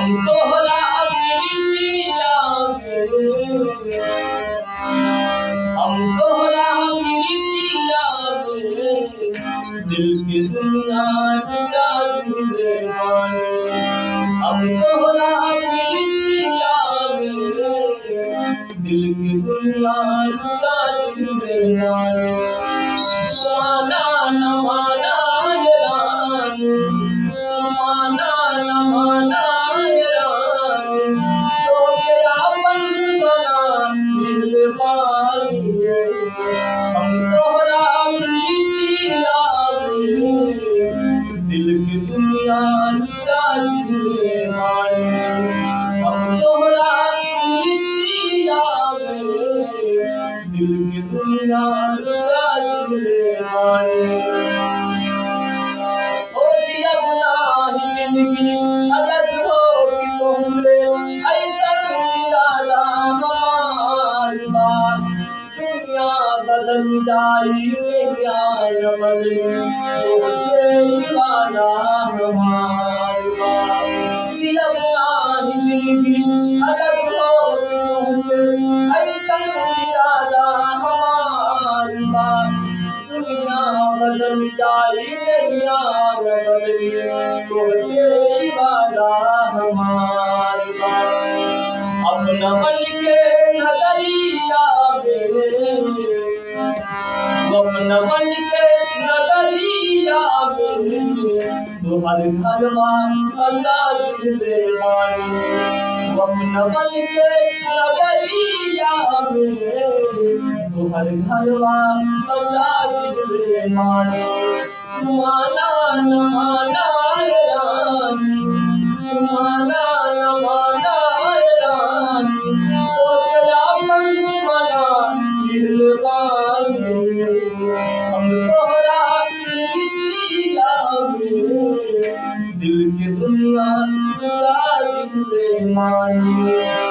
हम तोहरा प्रीतिया हम तोहरा प्रीतिया दिल की दुनिया लुटा दिले बानी हम तोहरा प्रीतिया दिल की दुनिया लुटा दिले बानी माना न माना रानी माना न माना रानी तो क्या बन बना दिल पानी हम तोहरा प्रीतिया दिल की दुनिया लुटा दिले बानी हम तोहरा प्रीतिया दिल की दुनिया लुटा दिले बानी ओ जिया बुलाही जिंदगी अलग हो कि तुमसे ऐसा इरादा हमारी बात दुनिया बदल जाई मेरा रमन तुमसे इरादा हमारी बात जिया बुलाही जिंदगी अलग हो कि तुमसे ऐसा इरादा हमारी बात दुनिया बदल जाई नैया बदली तुमसे वादा हमारी बात अपना बन के नजरिया अपना बन के नजरिया तो हर घर बसा दिले बानी अपना बन के नजरिया तो हर घर बसा दिले बानी माना न माना रानी माना न माना रानी तो क्या मन बना दिल बानी हम तोहरा प्रीतिया दिल की दुनिया लुटा दिले बानी।